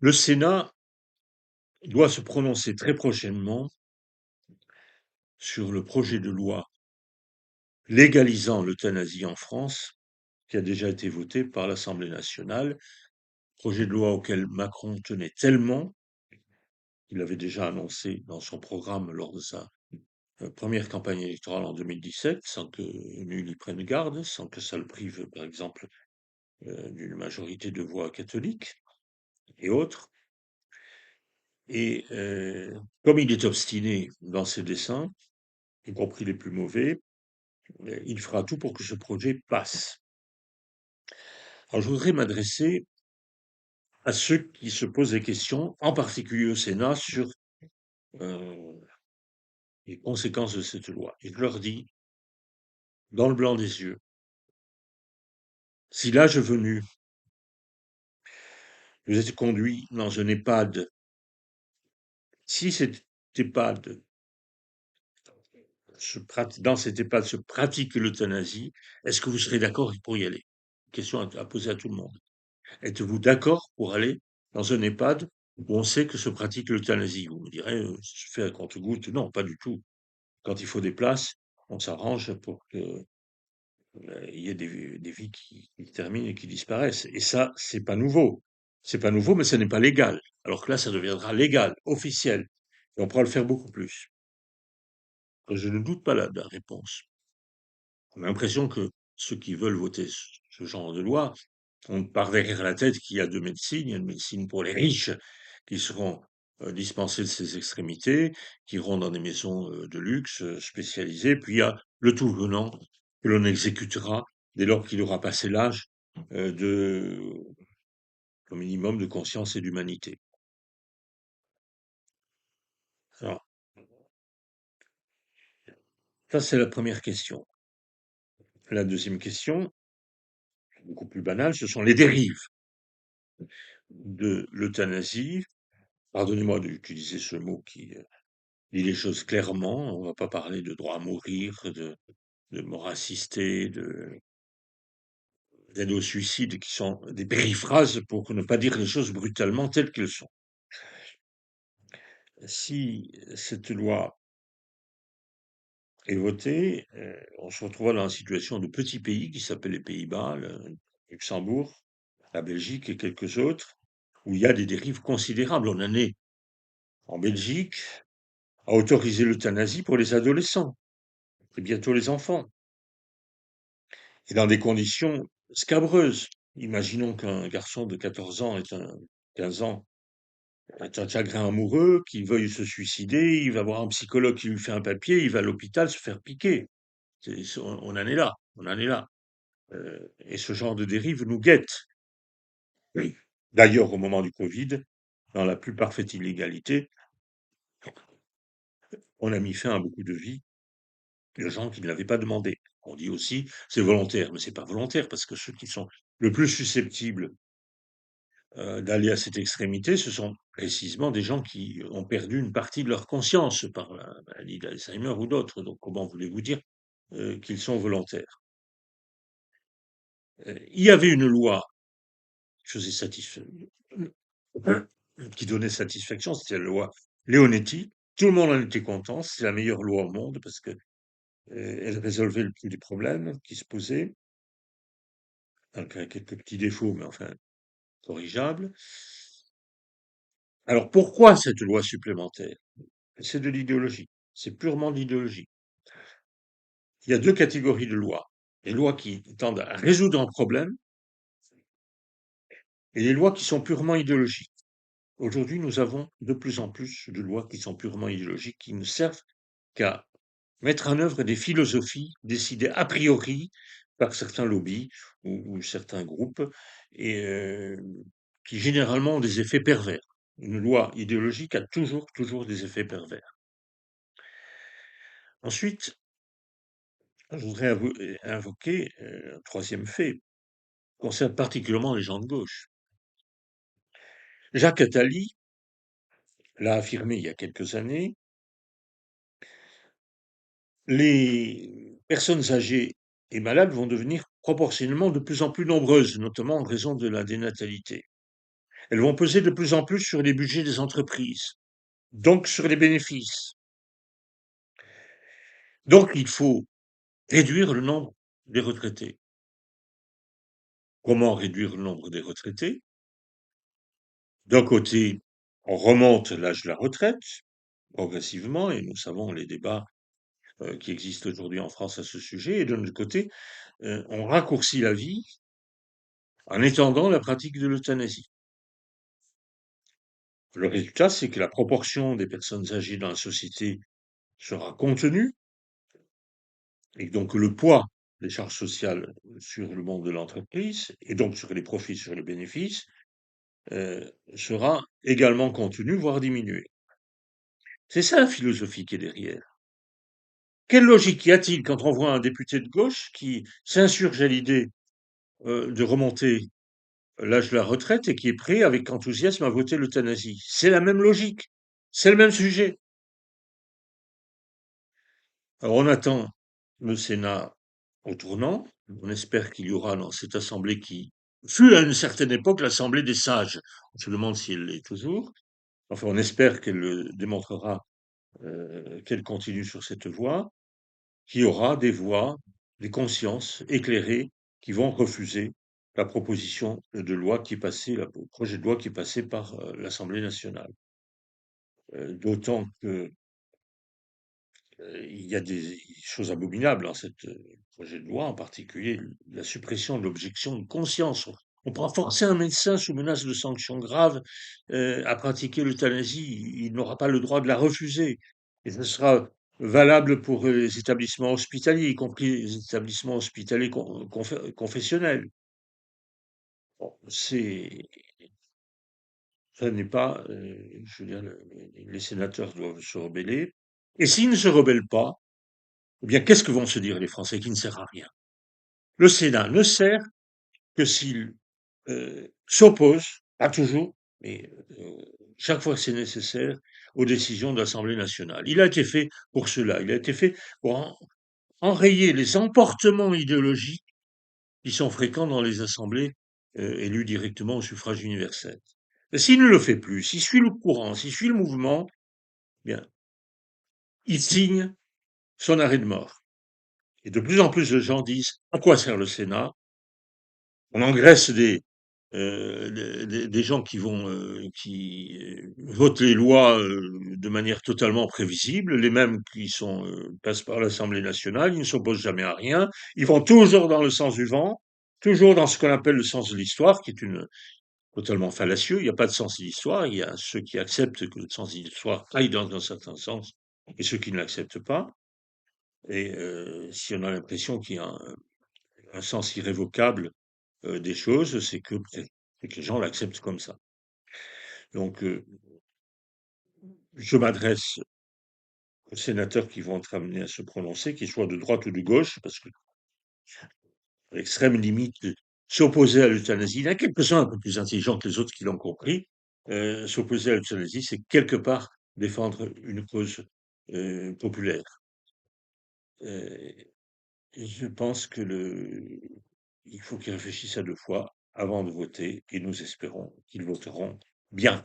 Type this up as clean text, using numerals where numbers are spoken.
Le Sénat doit se prononcer très prochainement sur le projet de loi légalisant l'euthanasie en France, qui a déjà été voté par l'Assemblée nationale, projet de loi auquel Macron tenait tellement, il avait déjà annoncé dans son programme lors de sa première campagne électorale en 2017, sans que nul y prenne garde, sans que ça le prive, par exemple, d'une majorité de voix catholiques et autres. Et comme il est obstiné dans ses desseins, y compris les plus mauvais, il fera tout pour que ce projet passe. Alors je voudrais m'adresser à ceux qui se posent des questions, en particulier au Sénat, sur euh, les conséquences de cette loi. Et je leur dis, dans le blanc des yeux, si l'âge venu, vous êtes conduit dans un EHPAD, si cet EHPAD, dans cet EHPAD se pratique l'euthanasie, est-ce que vous serez d'accord pour y aller? Question à poser à tout le monde. Êtes-vous d'accord pour aller dans un EHPAD où on sait que se pratique l'euthanasie? Vous me direz, ça se fait à compte-gouttes. Non, pas du tout. Quand il faut des places, on s'arrange pour qu'il y ait des vies qui terminent et qui disparaissent. Et ça, c'est pas nouveau. C'est pas nouveau, mais ce n'est pas légal. Alors que là, ça deviendra légal, officiel. Et on pourra le faire beaucoup plus. Je ne doute pas de la réponse. On a l'impression que ceux qui veulent voter ce genre de loi ont par derrière la tête qu'il y a deux médecines. Il y a une médecine pour les riches qui seront dispensés de ces extrémités, qui iront dans des maisons de luxe spécialisées. Puis il y a le tout venant que l'on exécutera dès lors qu'il aura passé l'âge de, au minimum, de conscience et d'humanité. Alors, ça c'est la première question. La deuxième question, beaucoup plus banale, ce sont les dérives de l'euthanasie. Pardonnez-moi d'utiliser ce mot qui dit les choses clairement. On ne va pas parler de droit à mourir, de mort assistée, d'aide au suicide, qui sont des périphrases pour ne pas dire les choses brutalement telles qu'elles sont. Si cette loi est votée, on se retrouvera dans la situation de petits pays qui s'appellent les Pays-Bas, le Luxembourg, la Belgique et quelques autres, où il y a des dérives considérables. On en est en Belgique à autoriser l'euthanasie pour les adolescents et bientôt les enfants, et dans des conditions scabreuses. Imaginons qu'un garçon de 14 ans 15 ans est un chagrin amoureux, qu'il veuille se suicider, il va voir un psychologue qui lui fait un papier, il va à l'hôpital se faire piquer. On en est là, on en est là. Et ce genre de dérive nous guette. Oui. D'ailleurs, au moment du Covid, dans la plus parfaite illégalité, on a mis fin à beaucoup de vies de gens qui ne l'avaient pas demandé. On dit aussi, c'est volontaire, mais c'est pas volontaire, parce que ceux qui sont le plus susceptibles d'aller à cette extrémité, ce sont précisément des gens qui ont perdu une partie de leur conscience par la maladie d'Alzheimer ou d'autres. Donc, comment voulez-vous dire qu'ils sont volontaires? Il y avait une loi qui faisait qui donnait satisfaction, c'était la loi Leonetti. Tout le monde en était content, c'est la meilleure loi au monde parce que elle résolvait le plus des problèmes qui se posaient, malgré quelques petits défauts, mais enfin corrigeables. Alors pourquoi cette loi supplémentaire? C'est de l'idéologie. C'est purement de l'idéologie. Il y a deux catégories de lois. Les lois qui tendent à résoudre un problème et les lois qui sont purement idéologiques. Aujourd'hui, nous avons de plus en plus de lois qui sont purement idéologiques, qui ne servent qu'à mettre en œuvre des philosophies décidées a priori par certains lobbies ou certains groupes et qui généralement ont des effets pervers. Une loi idéologique a toujours des effets pervers. Ensuite, je voudrais invoquer un troisième fait, concerne particulièrement les gens de gauche. Jacques Attali l'a affirmé il y a quelques années, les personnes âgées et malades vont devenir proportionnellement de plus en plus nombreuses, notamment en raison de la dénatalité. Elles vont peser de plus en plus sur les budgets des entreprises, donc sur les bénéfices. Donc il faut réduire le nombre des retraités. Comment réduire le nombre des retraités? D'un côté, on remonte l'âge de la retraite progressivement, et nous savons les débats qui existent aujourd'hui en France à ce sujet, et de l'autre côté, on raccourcit la vie en étendant la pratique de l'euthanasie. Le résultat, c'est que la proportion des personnes âgées dans la société sera contenue, et donc le poids des charges sociales sur le monde de l'entreprise, et donc sur les profits, sur les bénéfices, sera également contenu, voire diminué. C'est ça la philosophie qui est derrière. Quelle logique y a-t-il quand on voit un député de gauche qui s'insurge à l'idée de remonter l'âge de la retraite et qui est prêt avec enthousiasme à voter l'euthanasie? C'est la même logique, c'est le même sujet. Alors on attend le Sénat au tournant, on espère qu'il y aura dans cette assemblée qui fut à une certaine époque l'assemblée des sages. On se demande si elle l'est toujours. Enfin, on espère qu'elle démontrera qu'elle continue sur cette voie, qu'il y aura des voix, des consciences éclairées qui vont refuser la proposition de loi qui est passée, le projet de loi qui est passé par l'Assemblée nationale. D'autant que il y a des choses abominables dans ce projet de loi, en particulier la suppression de l'objection de conscience. On pourra forcer un médecin sous menace de sanctions graves à pratiquer l'euthanasie. Il n'aura pas le droit de la refuser. Et ce sera valable pour les établissements hospitaliers, y compris les établissements hospitaliers confessionnels. Bon, ça n'est pas, je veux dire, les sénateurs doivent se rebeller. Et s'ils ne se rebellent pas, eh bien, qu'est-ce que vont se dire les Français qui ne sert à rien? Le Sénat ne sert que s'il s'oppose, pas toujours, mais chaque fois que c'est nécessaire, aux décisions de l'Assemblée nationale. Il a été fait pour cela. Il a été fait pour enrayer les emportements idéologiques qui sont fréquents dans les assemblées élues directement au suffrage universel. Et s'il ne le fait plus, s'il suit le courant, s'il suit le mouvement, eh bien, il signe son arrêt de mort. Et de plus en plus de gens disent à quoi sert le Sénat? On engraisse des gens qui votent les lois de manière totalement prévisible, les mêmes qui passent par l'Assemblée nationale, ils ne s'opposent jamais à rien, ils vont toujours dans le sens du vent, toujours dans ce qu'on appelle le sens de l'histoire, qui est totalement fallacieux. Il n'y a pas de sens de l'histoire, il y a ceux qui acceptent que le sens de l'histoire aille dans un certain sens et ceux qui ne l'acceptent pas. Et si on a l'impression qu'il y a un sens irrévocable des choses, c'est que les gens l'acceptent comme ça. Donc, je m'adresse aux sénateurs qui vont être amenés à se prononcer, qu'ils soient de droite ou de gauche, parce que l'extrême limite de s'opposer à l'euthanasie, il y en a quelques-uns un peu plus intelligents que les autres qui l'ont compris, s'opposer à l'euthanasie, c'est quelque part défendre une cause populaire. Euh, et je pense il faut qu'ils réfléchissent à deux fois avant de voter, et nous espérons qu'ils voteront bien.